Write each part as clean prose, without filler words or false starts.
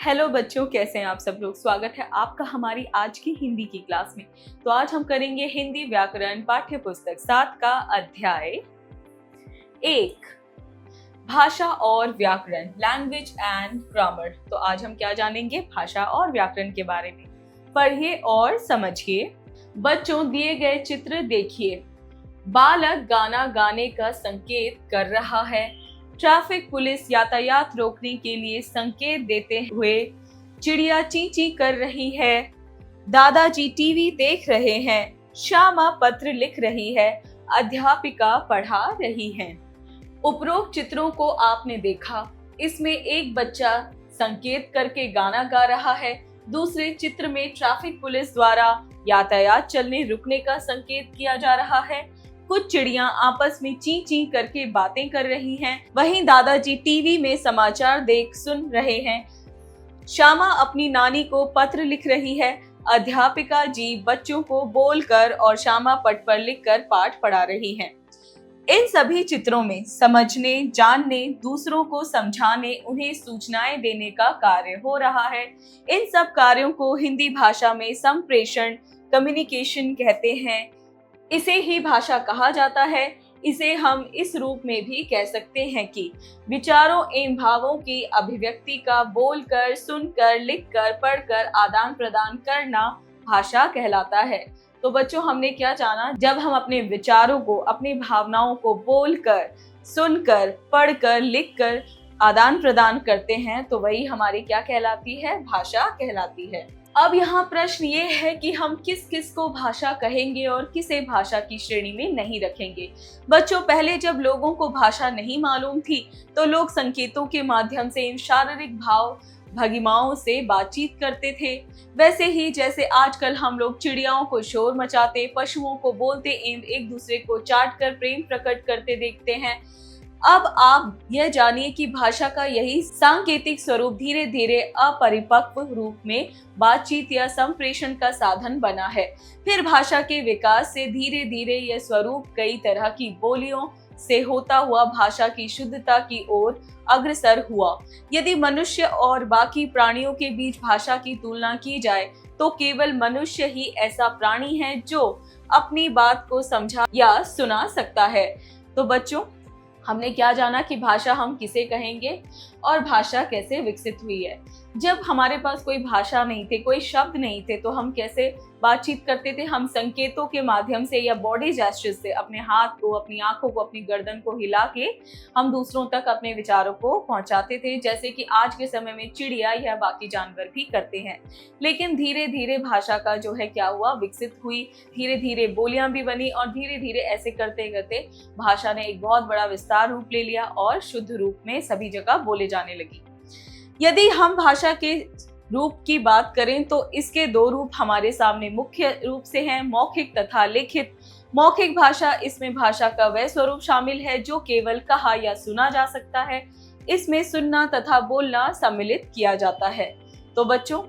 Hello बच्चों, कैसे हैं आप सब लोग। स्वागत है आपका हमारी आज की हिंदी की क्लास में। तो आज हम करेंगे हिंदी व्याकरण पाठ्य पुस्तक 7 का अध्याय 1 भाषा और व्याकरण, लैंग्वेज एंड ग्रामर। तो आज हम क्या जानेंगे? भाषा और व्याकरण के बारे में। पढ़िए और समझिए। बच्चों, दिए गए चित्र देखिए। बालक गाना गाने का संकेत कर रहा है। ट्रैफिक पुलिस यातायात रोकने के लिए संकेत देते हुए चिड़िया चींची कर रही है। दादाजी टीवी देख रहे हैं। श्यामा पत्र लिख रही है। अध्यापिका पढ़ा रही है। उपरोक्त चित्रों को आपने देखा। इसमें एक बच्चा संकेत करके गाना गा रहा है। दूसरे चित्र में ट्रैफिक पुलिस द्वारा यातायात चलने रुकने का संकेत किया जा रहा है। कुछ चिड़ियां आपस में ची ची करके बातें कर रही हैं। वहीं दादाजी टीवी में समाचार देख सुन रहे हैं। श्यामा अपनी नानी को पत्र लिख रही है। अध्यापिका जी बच्चों को बोलकर और श्यामा पट पर लिखकर पाठ पढ़ा रही हैं। इन सभी चित्रों में समझने, जानने, दूसरों को समझाने, उन्हें सूचनाएं देने का कार्य हो रहा है। इन सब कार्यों को हिंदी भाषा में संप्रेषण, कम्युनिकेशन कहते हैं। इसे ही भाषा कहा जाता है। इसे हम इस रूप में भी कह सकते हैं कि विचारों एवं भावों की अभिव्यक्ति का बोलकर, सुनकर, लिखकर, पढ़कर आदान प्रदान करना भाषा कहलाता है। तो बच्चों, हमने क्या जाना? जब हम अपने विचारों को, अपनी भावनाओं को बोलकर, सुनकर, पढ़कर, लिखकर आदान प्रदान करते हैं तो वही हमारी क्या कहलाती है? भाषा कहलाती है। अब यहाँ प्रश्न ये है कि हम किस किस को भाषा कहेंगे और किसे भाषा की श्रेणी में नहीं रखेंगे। बच्चों, पहले जब लोगों को भाषा नहीं मालूम थी तो लोग संकेतों के माध्यम से इन शारीरिक भाव भंगिमाओं से बातचीत करते थे। वैसे ही जैसे आजकल हम लोग चिड़ियाओं को शोर मचाते, पशुओं को बोलते एवं एक दूसरे को चाट कर प्रेम प्रकट करते देखते हैं। अब आप यह जानिए कि भाषा का यही सांकेतिक स्वरूप धीरे धीरे अपरिपक्व रूप में बातचीत या संप्रेषण का साधन बना है। फिर भाषा के विकास से धीरे धीरे यह स्वरूप कई तरह की बोलियों से होता हुआ भाषा की शुद्धता की ओर अग्रसर हुआ। यदि मनुष्य और बाकी प्राणियों के बीच भाषा की तुलना की जाए तो केवल मनुष्य ही ऐसा प्राणी है जो अपनी बात को समझा या सुना सकता है। तो बच्चों, हमने क्या जाना कि भाषा हम किसे कहेंगे और भाषा कैसे विकसित हुई है। जब हमारे पास कोई भाषा नहीं थे, कोई शब्द नहीं थे, तो हम कैसे बातचीत करते थे? हम संकेतों के माध्यम से या बॉडी जेस्चर से अपने हाथ को, अपनी आंखों को, अपनी गर्दन को हिला के हम दूसरों तक अपने विचारों को पहुंचाते थे, जैसे कि आज के समय में चिड़िया या बाकी जानवर भी करते हैं। लेकिन धीरे धीरे भाषा का जो है क्या हुआ? विकसित हुई। धीरे धीरे बोलियां भी बनी और धीरे धीरे ऐसे करते करते भाषा ने एक बहुत बड़ा विस्तार रूप ले लिया और शुद्ध रूप में सभी जगह बोले जाने लगी। यदि हम भाषा के रूप की बात करें तो इसके दो रूप हमारे सामने मुख्य रूप से हैं, मौखिक तथा लिखित। मौखिक भाषा, इसमें भाषा का वह स्वरूप शामिल है जो केवल कहा या सुना जा सकता है। इसमें सुनना तथा बोलना सम्मिलित किया जाता है। तो बच्चों,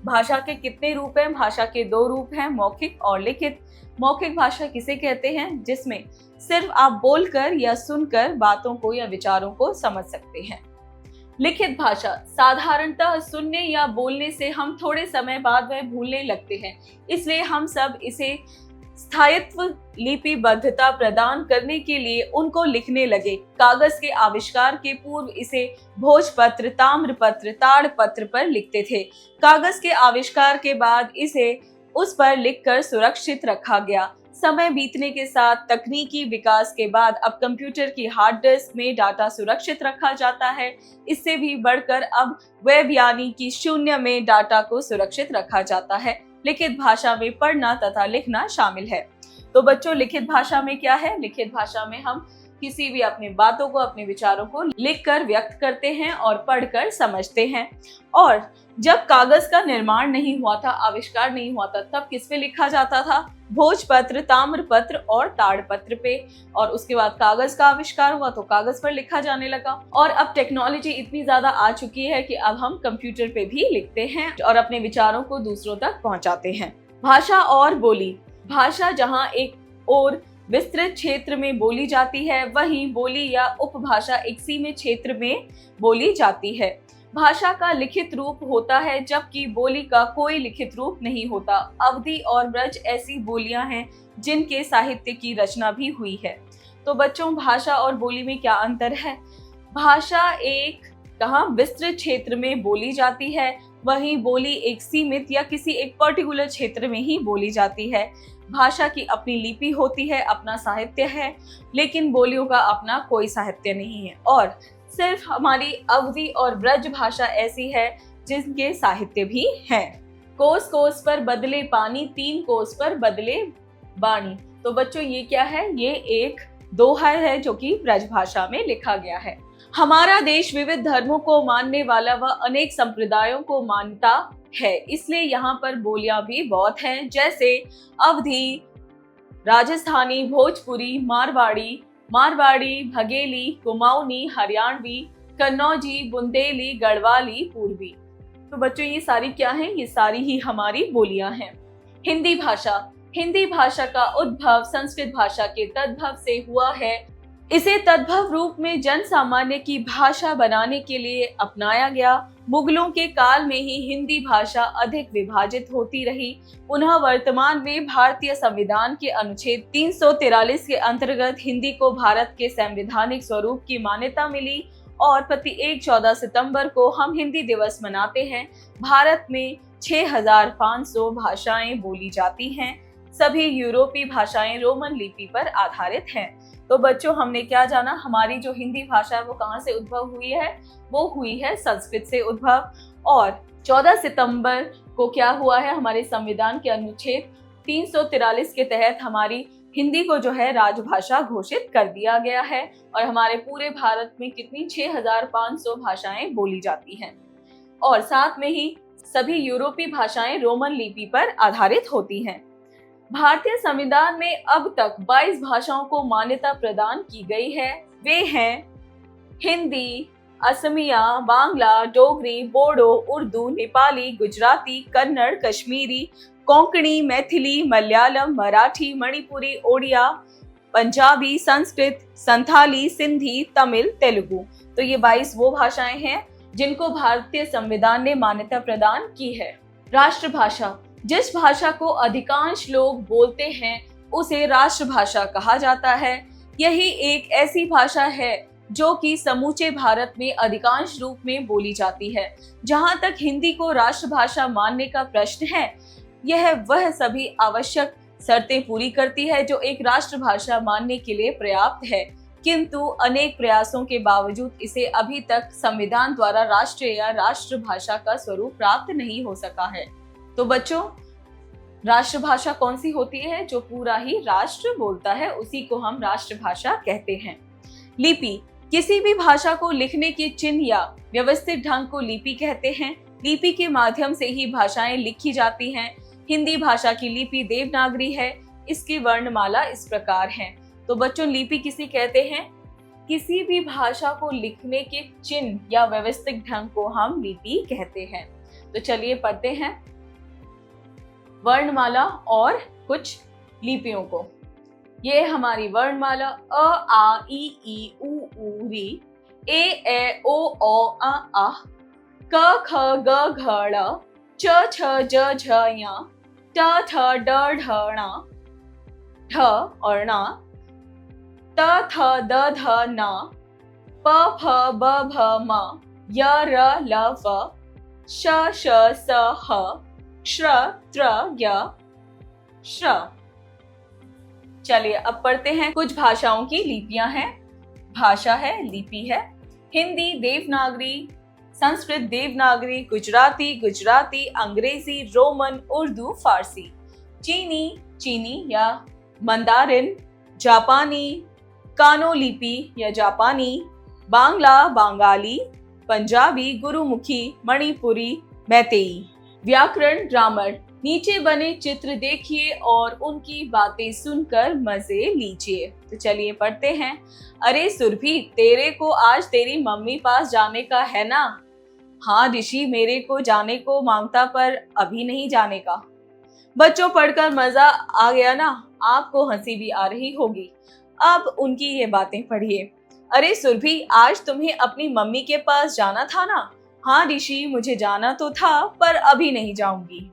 भाषा के कितने रूप हैं? भाषा के दो रूप हैं, मौखिक और लिखित। मौखिक भाषा किसे कहते हैं? जिसमें सिर्फ आप बोलकर या सुनकर बातों को या विचारों को समझ सकते हैं। लिखित भाषा साधारणतः सुनने या बोलने से हम थोड़े समय बाद वह भूलने लगते हैं, इसलिए हम सब इसे स्थायित्व, लिपिबद्धता प्रदान करने के लिए उनको लिखने लगे। कागज के आविष्कार के पूर्व इसे भोजपत्र, ताम्रपत्र, ताड़पत्र पर लिखते थे। कागज के आविष्कार के बाद इसे उस पर लिखकर सुरक्षित रखा गया। समय बीतने के साथ तकनीकी विकास के बाद अब कंप्यूटर की हार्ड डिस्क में डाटा सुरक्षित रखा जाता है। इससे भी बढ़कर अब वेब यानी कि शून्य में डाटा को सुरक्षित रखा जाता है। लिखित भाषा में पढ़ना तथा लिखना शामिल है। तो बच्चों, लिखित भाषा में क्या है? लिखित भाषा में हम किसी भी अपनी बातों को, अपने विचारों को लिखकर व्यक्त करते हैं और पढ़कर समझते हैं। और जब कागज का निर्माण नहीं हुआ था, आविष्कार नहीं हुआ था, तब किस पे लिखा जाता था? भोजपत्र, ताम्रपत्र और ताड़पत्र पे। और उसके बाद कागज का आविष्कार हुआ तो कागज पर लिखा जाने लगा। और अब टेक्नोलॉजी इतनी ज्यादा आ चुकी है कि अब हम कंप्यूटर पे भी लिखते हैं और अपने विचारों को दूसरों तक पहुंचाते हैं। भाषा और बोली। भाषा जहाँ एक और विस्तृत क्षेत्र में बोली जाती है, वहीं बोली या उपभाषा एक सीमित क्षेत्र में बोली जाती है। भाषा का लिखित रूप होता है जबकि बोली का कोई लिखित रूप नहीं होता। अवधी और ब्रज ऐसी बोलियां हैं जिनके साहित्य की रचना भी हुई है। तो बच्चों, भाषा और बोली में क्या अंतर है? भाषा एक विस्तृत क्षेत्र में बोली जाती है, वहीं बोली एक सीमित या किसी एक पर्टिकुलर क्षेत्र में ही बोली जाती है। भाषा की अपनी लिपि होती है, अपना साहित्य है, लेकिन बोलियों का अपना कोई साहित्य नहीं है। और सिर्फ हमारी अवधी और ब्रज भाषा ऐसी है जिनके साहित्य भी हैं। कोस कोस पर बदले पानी, 3 कोस पर बदले बाणी। तो बच्चों, ये क्या है? ये एक दोहा है जो कि ब्रज भाषा में लिखा गया है। हमारा देश विविध धर्मों को मानने वाला व अनेक संप्रदायों को मानता है, इसलिए यहाँ पर बोलियां भी बहुत हैं, जैसे अवधी, राजस्थानी, भोजपुरी, मारवाड़ी, भगेली, कुमाऊनी, हरियाणवी, कन्नौजी, बुंदेली, गढ़वाली, पूर्वी। तो बच्चों, ये सारी क्या हैं? ये सारी ही हमारी बोलियां हैं। हिंदी भाषा का उद्भव संस्कृत भाषा के तद्भव से हुआ है। इसे तद्भव रूप में जन सामान्य की भाषा बनाने के लिए अपनाया गया। मुगलों के काल में ही हिंदी भाषा अधिक विभाजित होती रही। पुनः वर्तमान में भारतीय संविधान के अनुच्छेद 343 के अंतर्गत हिंदी को भारत के संवैधानिक स्वरूप की मान्यता मिली और प्रति 14 सितंबर को हम हिंदी दिवस मनाते हैं। भारत में 6500 भाषाएं बोली जाती हैं। सभी यूरोपीय भाषाएं रोमन लिपि पर आधारित हैं। तो बच्चों, हमने क्या जाना? हमारी जो हिंदी भाषा है वो कहाँ से उद्भव हुई है? वो हुई है संस्कृत से उद्भव। और 14 सितंबर को क्या हुआ है? हमारे संविधान के अनुच्छेद 343 के तहत हमारी हिंदी को जो है राजभाषा घोषित कर दिया गया है। और हमारे पूरे भारत में कितनी 6500 भाषाएं बोली जाती हैं। और साथ में ही सभी यूरोपीय भाषाएं रोमन लिपि पर आधारित होती हैं। भारतीय संविधान में अब तक 22 भाषाओं को मान्यता प्रदान की गई है। वे हैं हिंदी, असमिया, बांग्ला, डोगरी, बोडो, उर्दू, नेपाली, गुजराती, कन्नड़, कश्मीरी, कोंकणी, मैथिली, मलयालम, मराठी, मणिपुरी, ओडिया, पंजाबी, संस्कृत, संथाली, सिंधी, तमिल, तेलुगु। तो ये 22 वो भाषाएं हैं जिनको भारतीय संविधान ने मान्यता प्रदान की है। राष्ट्रभाषा, जिस भाषा को अधिकांश लोग बोलते हैं उसे राष्ट्रभाषा कहा जाता है। यही एक ऐसी भाषा है जो कि समूचे भारत में अधिकांश रूप में बोली जाती है। जहां तक हिंदी को राष्ट्रभाषा मानने का प्रश्न है, यह वह सभी आवश्यक शर्तें पूरी करती है जो एक राष्ट्रभाषा मानने के लिए पर्याप्त है, किंतु अनेक प्रयासों के बावजूद इसे अभी तक संविधान द्वारा राष्ट्रीय या राष्ट्रभाषा का स्वरूप प्राप्त नहीं हो सका है। तो बच्चों, राष्ट्रभाषा कौन सी होती है? जो पूरा ही राष्ट्र बोलता है उसी को हम राष्ट्रभाषा कहते हैं। लिपि, किसी भी भाषा को लिखने के चिन्ह या व्यवस्थित ढंग को लिपि कहते हैं। लिपि के माध्यम से ही भाषाएं लिखी जाती हैं। हिंदी भाषा की लिपि देवनागरी है। इसकी वर्णमाला इस प्रकार है। तो बच्चों, लिपि किसे कहते हैं? किसी भी भाषा को लिखने के चिन्ह या व्यवस्थित ढंग को हम लिपि कहते हैं। तो चलिए पढ़ते हैं वर्णमाला और कुछ लिपियों को। ये हमारी वर्णमाला अ, आ, ई, उ, री, ए, ओ, अ, आ, क, ख, ग, घ, ड़, च, छ, ज, झ, ञ, ट, ठ, ड, ढ, ण, ढ और ण, त, थ, द, ध, न, प, फ, ब, भ, म, य, र, ल, व, श, स, ह, श्र, त्र, य, श्र। चलिए अब पढ़ते हैं। कुछ भाषाओं की लिपियां हैं। भाषा है, लिपि है। हिंदी देवनागरी, संस्कृत देवनागरी, गुजराती, अंग्रेजी, रोमन, उर्दू, फारसी। चीनी या मंदारिन, जापानी, कानो लिपि या जापानी, बांग्ला, बंगाली, पंजाबी, गुरुमुखी, मणिपुरी, मैतेई। व्याकरण, ग्रामर, नीचे बने चित्र देखिए और उनकी बातें सुनकर मजे लीजिए। तो चलिए पढ़ते हैं। अरे सुरभि, तेरे को आज तेरी मम्मी पास जाने का है ना? हाँ ऋषि, मेरे को जाने को मांगता पर अभी नहीं जाने का। बच्चों, पढ़कर मजा आ गया ना? आपको हंसी भी आ रही होगी। अब उनकी ये बातें पढ़िए। अरे सुरभि, आज तुम्हें अपनी मम्मी के पास जाना था ना? हाँ ऋषि, मुझे जाना तो था पर अभी नहीं जाऊंगी।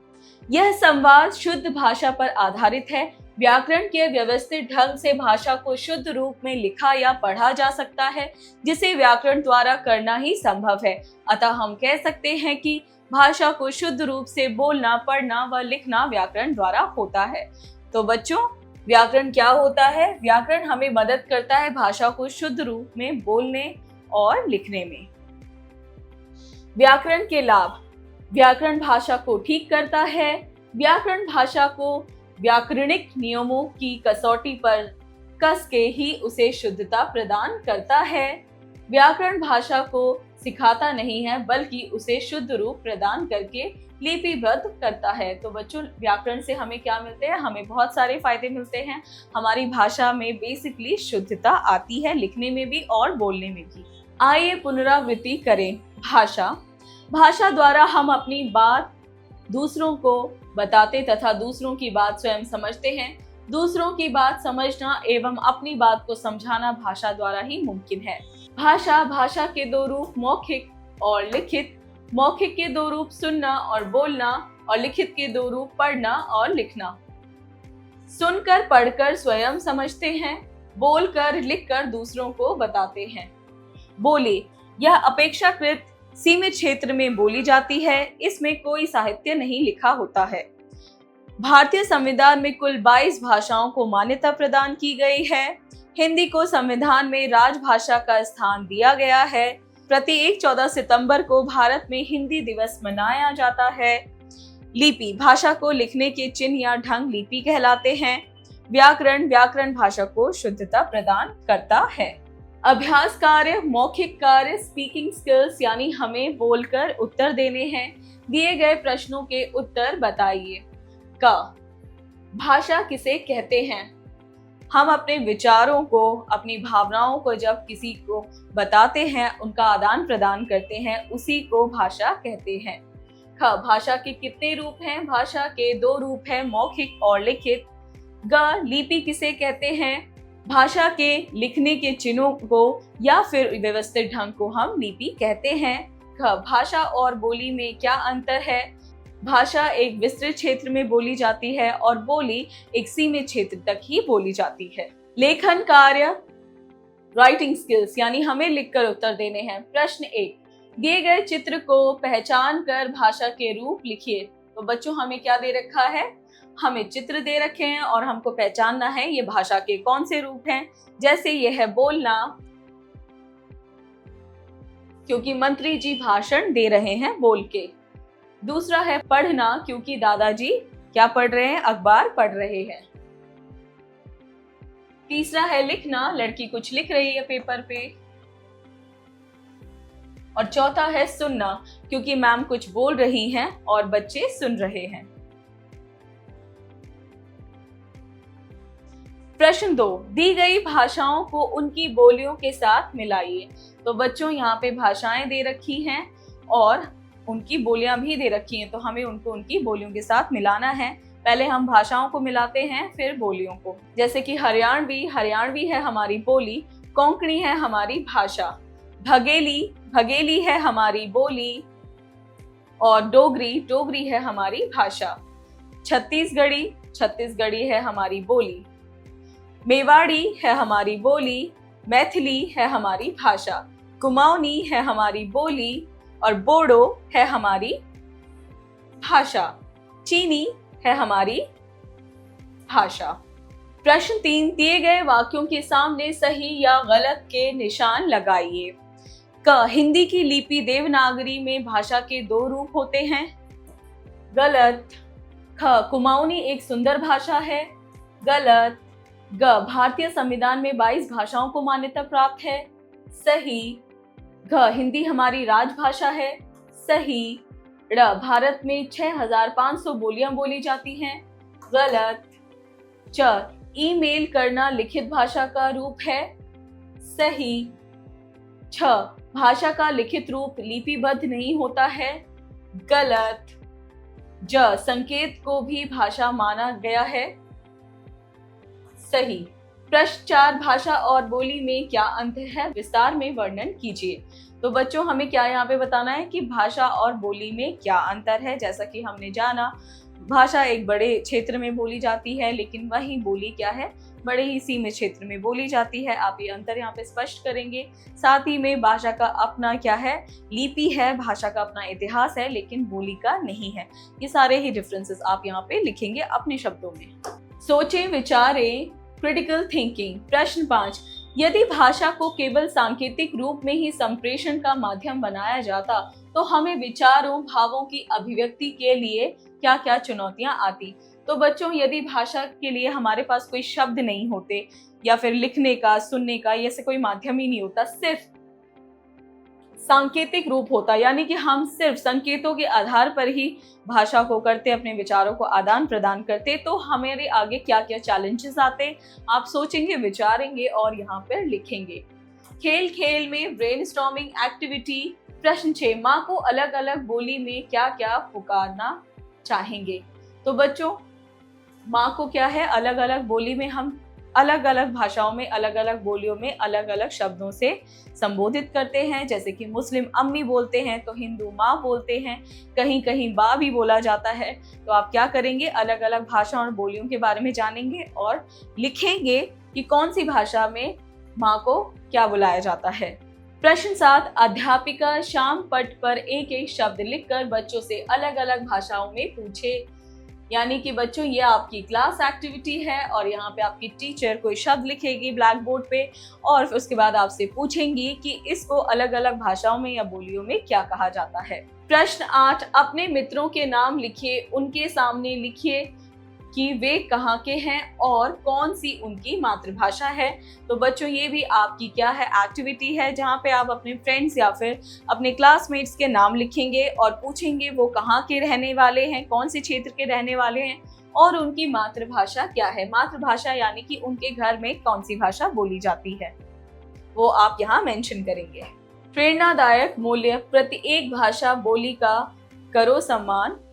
यह संवाद शुद्ध भाषा पर आधारित है। व्याकरण के व्यवस्थित ढंग से भाषा को शुद्ध रूप में लिखा या पढ़ा जा सकता है, जिसे व्याकरण द्वारा करना ही संभव है। अतः हम कह सकते हैं कि भाषा को शुद्ध रूप से बोलना, पढ़ना व लिखना व्याकरण द्वारा होता है। तो बच्चों, व्याकरण क्या होता है? व्याकरण हमें मदद करता है भाषा को शुद्ध रूप में बोलने और लिखने में। व्याकरण के लाभ। व्याकरण भाषा को ठीक करता है। व्याकरण भाषा को व्याकरणिक नियमों की कसौटी पर कस के ही उसे शुद्धता प्रदान करता है। व्याकरण भाषा को सिखाता नहीं है, बल्कि उसे शुद्ध रूप प्रदान करके लिपिबद्ध करता है। तो बच्चों, व्याकरण से हमें क्या मिलते हैं? हमें बहुत सारे फायदे मिलते हैं। हमारी भाषा में बेसिकली शुद्धता आती है, लिखने में भी और बोलने में भी। आइए पुनरावृत्ति करें। भाषा द्वारा हम अपनी बात दूसरों को बताते तथा दूसरों की बात स्वयं समझते हैं। दूसरों की बात समझना एवं अपनी बात को समझाना भाषा द्वारा ही मुमकिन है। भाषा के दो रूप मौखिक और लिखित। मौखिक के दो रूप सुनना और बोलना, और लिखित के दो रूप पढ़ना और लिखना। सुनकर पढ़कर स्वयं समझते हैं, बोलकर लिखकर दूसरों को बताते हैं। बोली, यह अपेक्षाकृत सीमित क्षेत्र में बोली जाती है। इसमें कोई साहित्य नहीं लिखा होता है। भारतीय संविधान में कुल 22 भाषाओं को मान्यता प्रदान की गई है। हिंदी को संविधान में राजभाषा का स्थान दिया गया है। प्रत्येक 14 सितंबर को भारत में हिंदी दिवस मनाया जाता है। लिपि, भाषा को लिखने के चिन्ह या ढंग लिपि कहलाते हैं। व्याकरण भाषा को शुद्धता प्रदान करता है। अभ्यास कार्य, मौखिक कार्य, स्पीकिंग स्किल्स, यानी हमें बोलकर उत्तर देने हैं। दिए गए प्रश्नों के उत्तर बताइए। क, भाषा किसे कहते हैं? हम अपने विचारों को, अपनी भावनाओं को जब किसी को बताते हैं, उनका आदान प्रदान करते हैं, उसी को भाषा कहते हैं। ख, भाषा के कितने रूप हैं? भाषा के 2 रूप हैं, मौखिक और लिखित। ग, लिपि किसे कहते हैं? भाषा के लिखने के चिन्हों को या फिर व्यवस्थित ढंग को हम लिपि कहते हैं। ख, भाषा और बोली में क्या अंतर है? भाषा एक विस्तृत क्षेत्र में बोली जाती है और बोली एक सीमित क्षेत्र तक ही बोली जाती है। लेखन कार्य, राइटिंग स्किल्स, यानी हमें लिखकर उत्तर देने हैं। प्रश्न 1, दिए गए चित्र को पहचान कर भाषा के रूप लिखिए। तो बच्चों, हमें क्या दे रखा है? हमें चित्र दे रखे हैं और हमको पहचानना है ये भाषा के कौन से रूप हैं। जैसे ये है बोलना, क्योंकि मंत्री जी भाषण दे रहे हैं बोल के। दूसरा है पढ़ना, क्योंकि दादाजी क्या पढ़ रहे हैं? अखबार पढ़ रहे हैं। तीसरा है लिखना, लड़की कुछ लिख रही है पेपर पे। और चौथा है सुनना, क्योंकि मैम कुछ बोल रही हैं और बच्चे सुन रहे हैं। प्रश्न 2, दी गई भाषाओं को उनकी बोलियों के साथ मिलाइए। तो बच्चों, यहाँ पे भाषाएं दे रखी हैं और उनकी बोलियां भी दे रखी हैं, तो हमें उनको उनकी बोलियों के साथ मिलाना है। पहले हम भाषाओं को मिलाते हैं, फिर बोलियों को। जैसे कि हरियाणवी है हमारी बोली। कोंकणी है हमारी भाषा। भगेली है हमारी बोली। और डोगरी है हमारी भाषा। छत्तीसगढ़ी है हमारी बोली। मेवाड़ी है हमारी बोली। मैथिली है हमारी भाषा। कुमाऊनी है हमारी बोली और बोडो है हमारी भाषा। चीनी है हमारी भाषा। प्रश्न 3, दिए गए वाक्यों के सामने सही या गलत के निशान लगाइए। क, हिंदी की लिपि देवनागरी में भाषा के 2 रूप होते हैं। गलत। ख, कुमाऊनी एक सुंदर भाषा है। गलत। ग, भारतीय संविधान में 22 भाषाओं को मान्यता प्राप्त है। सही। घ, हिंदी हमारी राजभाषा है। सही। ड़, भारत में 6500 बोलियां बोली जाती हैं। गलत। च, ईमेल करना लिखित भाषा का रूप है। सही। छ, भाषा का लिखित रूप लिपिबद्ध नहीं होता है। गलत। ज, संकेत को भी भाषा माना गया है। सही। प्रश्न 4, भाषा और बोली में क्या अंतर है, विस्तार में वर्णन कीजिए। तो बच्चों हमें क्या यहाँ पे बताना है कि भाषा और बोली में क्या अंतर है। जैसा कि हमने जाना, भाषा एक बड़े क्षेत्र में बोली जाती है, लेकिन वही बोली क्या है, बड़े ही सीमित क्षेत्र में बोली जाती है। आप ये अंतर यहाँ पे स्पष्ट करेंगे। साथ ही में भाषा का अपना क्या है, लिपि है, भाषा का अपना इतिहास है, लेकिन बोली का नहीं है। ये सारे ही डिफरेंसेस आप यहाँ पे लिखेंगे अपने शब्दों में। सोचें, विचारें, क्रिटिकल थिंकिंग। प्रश्न 5, यदि भाषा को केवल सांकेतिक रूप में ही संप्रेषण का माध्यम बनाया जाता तो हमें विचारों, भावों की अभिव्यक्ति के लिए क्या क्या चुनौतियां आती। तो बच्चों यदि भाषा के लिए हमारे पास कोई शब्द नहीं होते या फिर लिखने का, सुनने का, ऐसे कोई माध्यम ही नहीं होता, सिर्फ सांकेतिक रूप होता, यानी कि हम सिर्फ संकेतों के आधार पर ही भाषा को करते, अपने विचारों को आदान प्रदान करते, तो हमारे आगे क्या क्या चैलेंजेस आते, आप सोचेंगे, विचारेंगे और यहाँ पर लिखेंगे। खेल खेल में ब्रेनस्टॉर्मिंग एक्टिविटी। प्रश्न 6, माँ को अलग अलग बोली में क्या क्या पुकारना चाहेंगे। तो बच्चों माँ को क्या है, अलग अलग बोली में, हम अलग अलग भाषाओं में, अलग अलग बोलियों में, अलग अलग शब्दों से संबोधित करते हैं। जैसे कि मुस्लिम अम्मी बोलते हैं तो हिंदू माँ बोलते हैं, कहीं कहीं बा भी बोला जाता है। तो आप क्या करेंगे, अलग अलग भाषा और बोलियों के बारे में जानेंगे और लिखेंगे कि कौन सी भाषा में माँ को क्या बुलाया जाता है। प्रश्न 7, अध्यापिका शाम पट पर एक एक शब्द लिखकर बच्चों से अलग अलग भाषाओं में पूछे। यानी कि बच्चों ये आपकी क्लास एक्टिविटी है और यहाँ पे आपकी टीचर कोई शब्द लिखेगी ब्लैक बोर्ड पे और उसके बाद आपसे पूछेंगी कि इसको अलग अलग भाषाओं में या बोलियों में क्या कहा जाता है। प्रश्न 8, अपने मित्रों के नाम लिखिए, उनके सामने लिखिए कि वे कहाँ के हैं और कौन सी उनकी मातृभाषा है। तो बच्चों ये भी आपकी क्या है, एक्टिविटी है, जहाँ पे आप अपने फ्रेंड्स या फिर अपने क्लासमेट्स के नाम लिखेंगे और पूछेंगे वो कहाँ के रहने वाले हैं, कौन से क्षेत्र के रहने वाले हैं और उनकी मातृभाषा क्या है। मातृभाषा यानी कि उनके घर में कौन सी भाषा बोली जाती है, वो आप यहाँ मेंशन करेंगे। प्रेरणादायक मूल्य, प्रत्येक भाषा बोली का करो सम्मान,